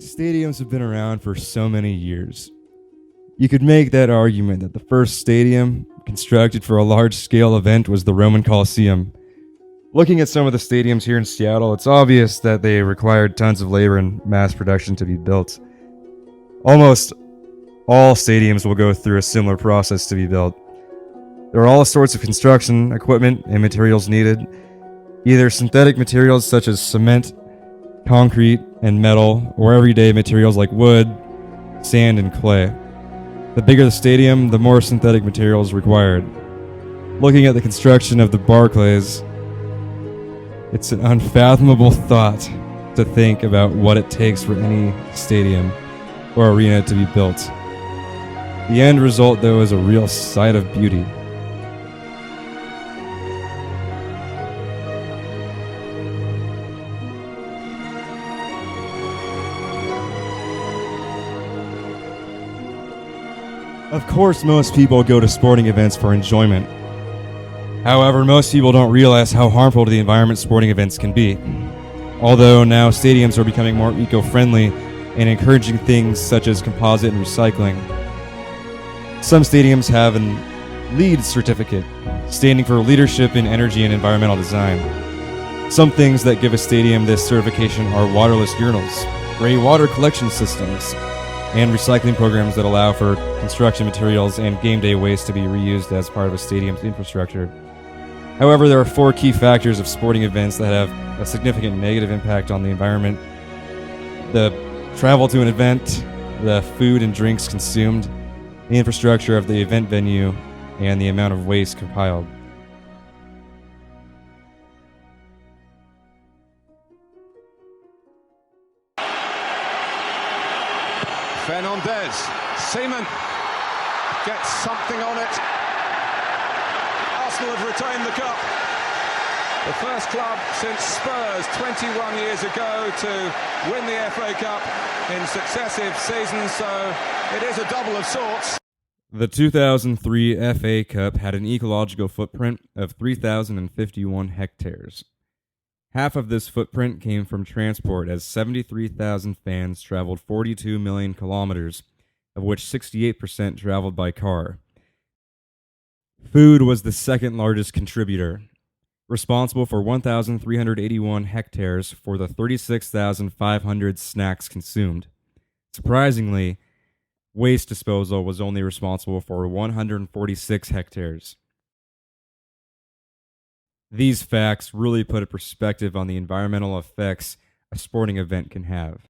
Stadiums have been around for so many years. You could make that argument that the first stadium constructed for a large-scale event was the Roman Colosseum. Looking at some of the stadiums here in Seattle, it's obvious that they required tons of labor and mass production to be built. Almost all stadiums will go through a similar process to be built. There are all sorts of construction equipment and materials needed, either synthetic materials such as cement, concrete, and metal, or everyday materials like wood, sand, and clay. The bigger the stadium, the more synthetic materials required. Looking at the construction of the Barclays, it's an unfathomable thought to think about what it takes for any stadium or arena to be built. The end result, though, is a real sight of beauty. Of course, most people go to sporting events for enjoyment. However, most people don't realize how harmful to the environment sporting events can be. Although now stadiums are becoming more eco-friendly and encouraging things such as composite and recycling. Some stadiums have an LEED certificate, standing for Leadership in Energy and Environmental Design. Some things that give a stadium this certification are waterless urinals, gray water collection systems, and recycling programs that allow for construction materials and game day waste to be reused as part of a stadium's infrastructure. However, there are 4 key factors of sporting events that have a significant negative impact on the environment: the travel to an event, the food and drinks consumed, the infrastructure of the event venue, and the amount of waste compiled. Fernandez, Seaman gets something on it. Arsenal have retained the cup. The first club since Spurs 21 years ago to win the FA Cup in successive seasons, so it is a double of sorts. The 2003 FA Cup had an ecological footprint of 3,051 hectares. Half of this footprint came from transport, as 73,000 fans traveled 42 million kilometers, of which 68% traveled by car. Food was the second largest contributor, responsible for 1,381 hectares for the 36,500 snacks consumed. Surprisingly, waste disposal was only responsible for 146 hectares. These facts really put a perspective on the environmental effects a sporting event can have.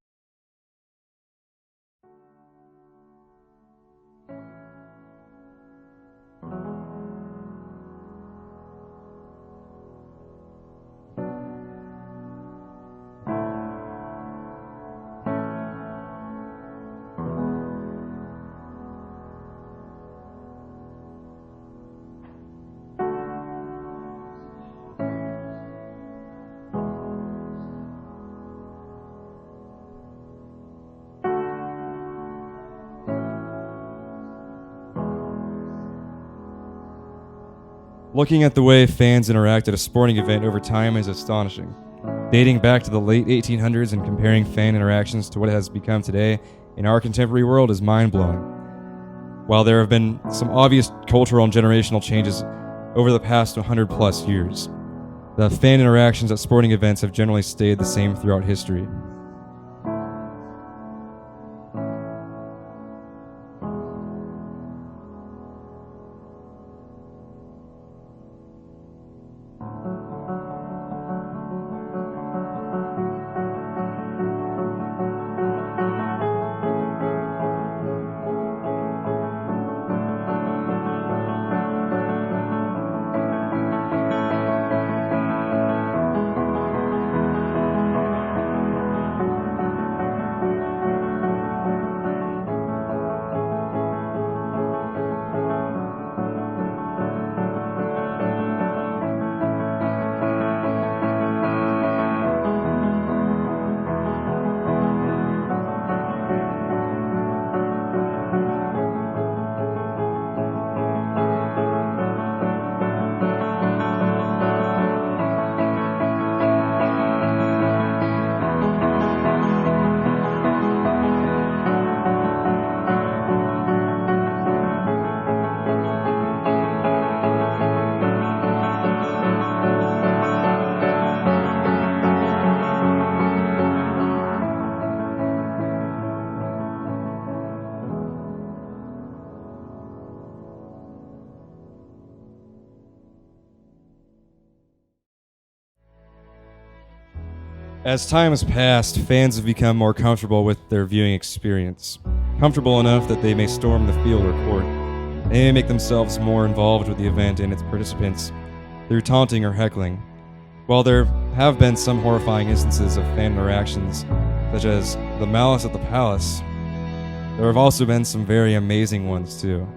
Looking at the way fans interact at a sporting event over time is astonishing. Dating back to the late 1800s and comparing fan interactions to what it has become today in our contemporary world is mind-blowing. While there have been some obvious cultural and generational changes over the past 100-plus years, the fan interactions at sporting events have generally stayed the same throughout history. As time has passed, fans have become more comfortable with their viewing experience. Comfortable enough that they may storm the field or court. They may make themselves more involved with the event and its participants through taunting or heckling. While there have been some horrifying instances of fan interactions, such as the Malice at the Palace, there have also been some very amazing ones too.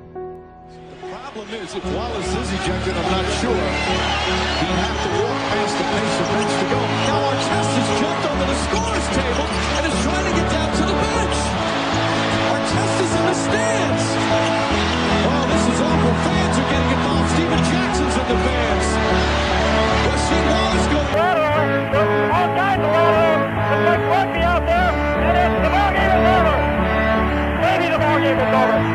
The problem is, if Wallace is ejected, I'm not sure. He'll have to walk past the pace of bench to go. Now Artesta's jumped onto the scorer's table and is trying to get down to the bench. Artesta's in the stands. Oh, this is awful. Fans are getting involved. Steven Jackson's in the fans. We'll see Wallace go. All kinds of water. It's like rugby out there, and the ball game is over. Maybe the ball game is over.